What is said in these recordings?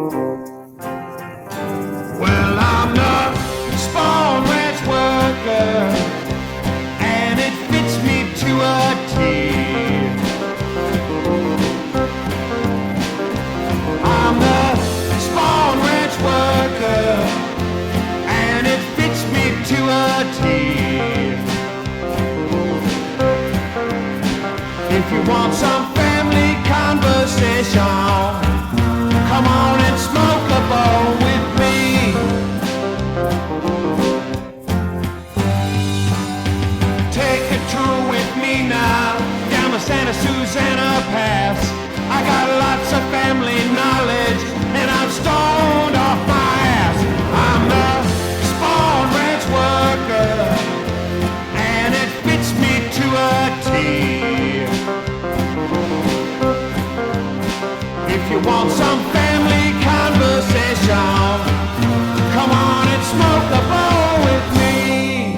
Well, I'm the spawn ranch worker, and it fits me to a T. I'm the spawn ranch worker, and it fits me to a T. If you want some family conversation, come on and smoke a bowl with me. Take a tour with me now down the Santa Susana Pass. I got lots of family knowledge and I'm stoned off my ass. I'm the spawn ranch worker and it fits me to a T. If you want some family conversation, come on and smoke a bowl with me.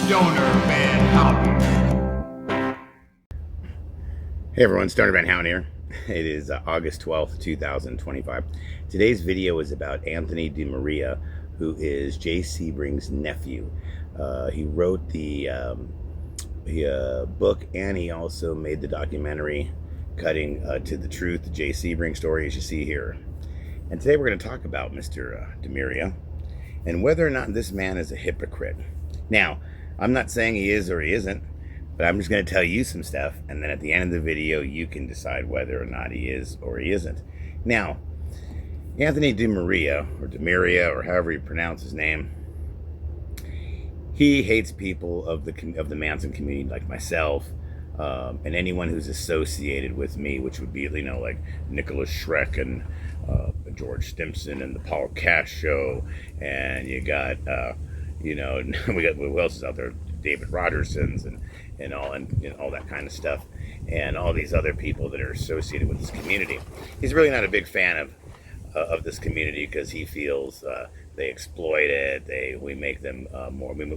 Stoner Van Houten. Hey everyone, Stoner Van Houten here. It is August 12th, 2025. Today's video is about Anthony DiMaria, who is Jay Sebring's nephew. He wrote the book, and he also made the documentary Cutting to the Truth, the Jay Sebring story, as you see here. And today we're going to talk about Mr. DiMaria and whether or not this man is a hypocrite. Now, I'm not saying he is or he isn't, but I'm just going to tell you some stuff, and then at the end of the video you can decide whether or not he is or he isn't. Now, Anthony DiMaria, or however you pronounce his name, he hates people of the Manson community like myself, and anyone who's associated with me, which would be, like Nicholas Schreck and George Stimson and the Paul Cash Show, and you got we got, who else is out there? David Rogersons and all that kind of stuff, and all these other people that are associated with this community. He's really not a big fan of this community because he feels they exploit it. We make them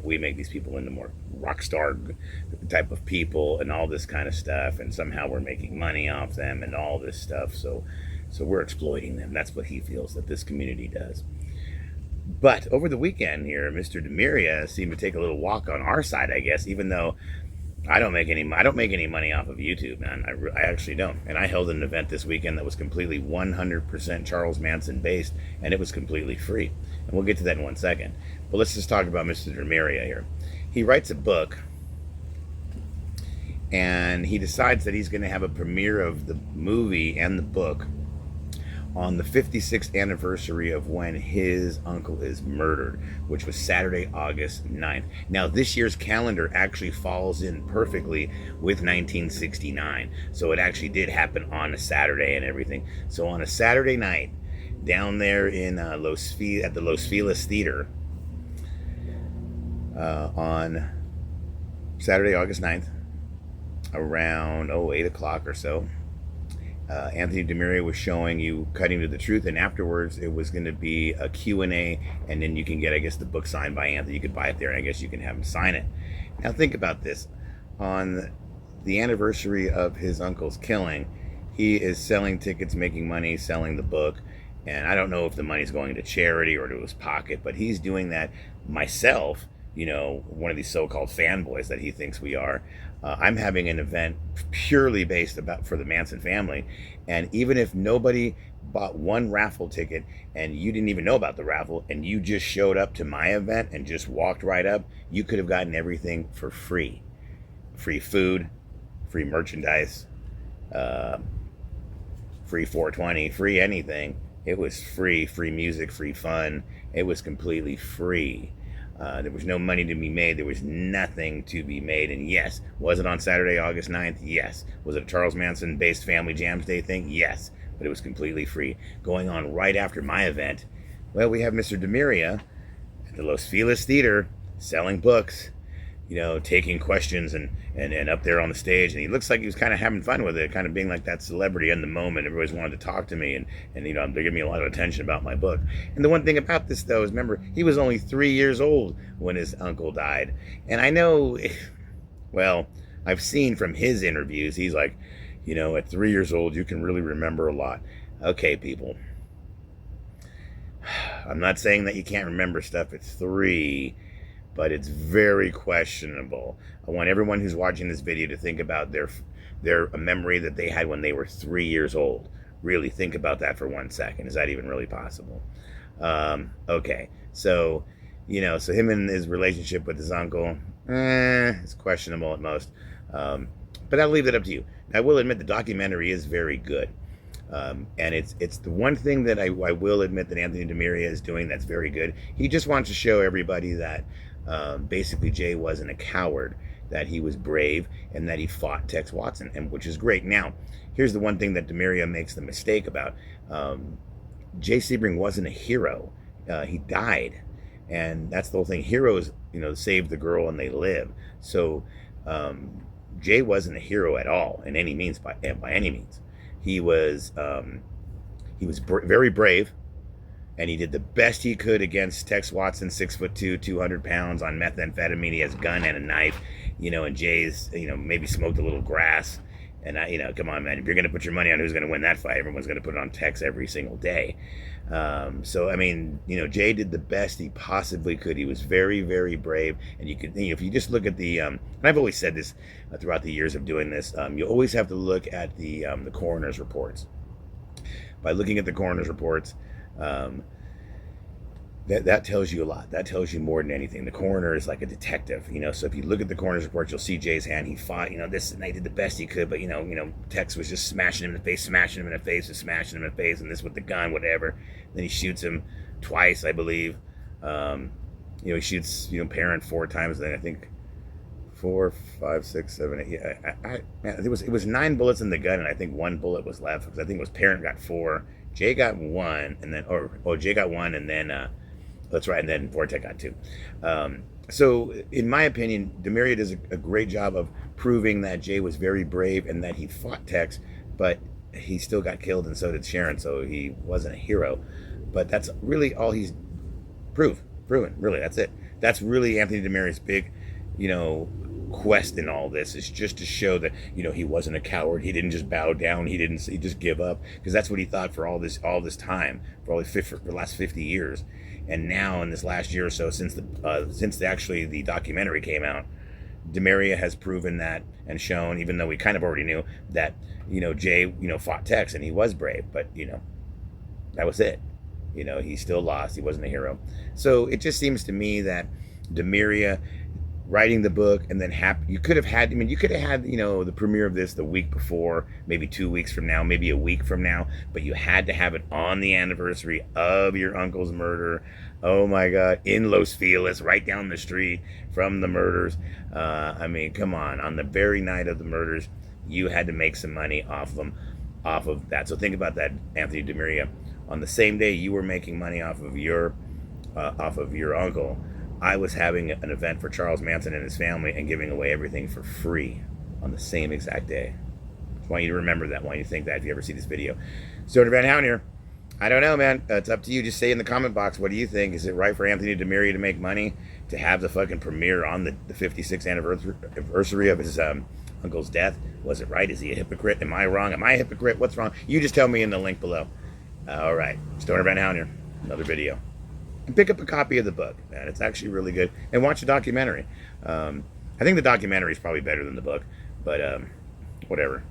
we make these people into more rock star type of people and all this kind of stuff, and somehow we're making money off them and all this stuff. So we're exploiting them. That's what he feels that this community does. But over the weekend here, Mr. DiMaria seemed to take a little walk on our side, I guess, even though I don't make any money off of YouTube, man. I actually don't. And I held an event this weekend that was completely 100% Charles Manson based, and it was completely free. And we'll get to that in 1 second. But let's just talk about Mr. DiMaria here. He writes a book, and he decides that he's going to have a premiere of the movie and the book on the 56th anniversary of when his uncle is murdered, which was Saturday, August 9th. Now, this year's calendar actually falls in perfectly with 1969. So it actually did happen on a Saturday and everything. So on a Saturday night, down there in at the Los Feliz Theater, on Saturday, August 9th, around 8 o'clock or so, Anthony DiMaria was showing you Cutting to the Truth, and afterwards it was going to be a Q&A, and then you can get, I guess, the book signed by Anthony. You could buy it there, and I guess you can have him sign it. Now think about this. On the anniversary of his uncle's killing, he is selling tickets, making money, selling the book, and I don't know if the money's going to charity or to his pocket, but he's doing that. Myself, one of these so-called fanboys that he thinks we are, I'm having an event purely based for the Manson family, and even if nobody bought one raffle ticket and you didn't even know about the raffle and you just showed up to my event and just walked right up, you could have gotten everything for free. Free food, free merchandise, free 420, free anything. It was free music, free fun. It was completely free. There was no money to be made. There was nothing to be made. And yes, was it on Saturday, August 9th? Yes. Was it a Charles Manson-based Family Jams Day thing? Yes. But it was completely free. Going on right after my event, well, we have Mr. DiMaria at the Los Feliz Theater selling books, taking questions and up there on the stage. And he looks like he was kind of having fun with it, kind of being like that celebrity in the moment. Everybody's wanted to talk to me, and they're giving me a lot of attention about my book. And the one thing about this, though, is remember, he was only 3 years old when his uncle died. And I know, well, I've seen from his interviews, he's like, You know, at 3 years old, you can really remember a lot. Okay, people. I'm not saying that you can't remember stuff at 3, but it's very questionable. I want everyone who's watching this video to think about their memory that they had when they were 3 years old. Really think about that for 1 second. Is that even really possible? Okay, so, you know, so him and his relationship with his uncle, it's questionable at most. But I'll leave that up to you. I will admit the documentary is very good. And it's the one thing that I will admit that Anthony DiMaria is doing that's very good. He just wants to show everybody that basically Jay wasn't a coward, that he was brave, and that he fought Tex Watson, and which is great. Now, here's the one thing that DiMaria makes the mistake about. Jay Sebring wasn't a hero. He died. And that's the whole thing. Heroes, you know, save the girl and they live. So Jay wasn't a hero at all in any means, by any means. He was very brave, and he did the best he could against Tex Watson, 6'2", 200 pounds on methamphetamine. He has a gun and a knife, you know, and Jay's, you know, maybe smoked a little grass. And you know, come on, man, if you're going to put your money on who's going to win that fight, everyone's going to put it on Tex every single day. So, I mean, you know, Jay did the best he possibly could. He was very, very brave. And you could, you know, if you just look at the, and I've always said this throughout the years of doing this, you always have to look at the coroner's reports. By looking at the coroner's reports, that tells you a lot. That tells you more than anything. The coroner is like a detective, you know. So if you look at the coroner's report, you'll see Jay's hand. He fought, you know, this and they did the best he could, but you know, Tex was just smashing him in the face, smashing him in the face, and smashing him in the face, and this with the gun, whatever. Then he shoots him twice, I believe. You know, he shoots, you know, Parent 4 times. Then I think 4, 5, 6, 7, 8. Yeah, it was 9 bullets in the gun, and I think 1 bullet was left because I think it was Parent got 4, Jay got 1, and then Jay got 1, and then. That's right, and then Vortek got 2. So, in my opinion, DiMaria does a great job of proving that Jay was very brave and that he fought Tex, but he still got killed, and so did Sharon, so he wasn't a hero. But that's really all he's proven. Really, that's it. That's really Anthony DiMaria's big, you know, quest in all this, is just to show that, you know, he wasn't a coward. He didn't just bow down. He just give up, because that's what he thought for all this time, for the last 50 years. And now in this last year or so, since actually the documentary came out, DiMaria has proven that and shown, even though we kind of already knew, that, you know, Jay, you know, fought Tex and he was brave, but, you know, that was it. You know, he still lost. He wasn't a hero. So it just seems to me that DiMaria writing the book, and then you could have had, you know, the premiere of this the week before, maybe 2 weeks from now, maybe a week from now, but you had to have it on the anniversary of your uncle's murder. Oh my God, in Los Feliz, right down the street from the murders. I mean, come on the very night of the murders, you had to make some money off of that. So think about that, Anthony DiMaria. On the same day you were making money off of your uncle, I was having an event for Charles Manson and his family and giving away everything for free on the same exact day. I want you to remember that. I want you to think that if you ever see this video. Stoner Van Hound here. I don't know, man. It's up to you. Just say in the comment box, what do you think? Is it right for Anthony DiMaria to make money, to have the fucking premiere on the 56th anniversary of his uncle's death? Was it right? Is he a hypocrite? Am I wrong? Am I a hypocrite? What's wrong? You just tell me in the link below. All right. Stoner Van Hound here. Another video. And pick up a copy of the book, man. It's actually really good. And watch the documentary. I think the documentary is probably better than the book, but whatever.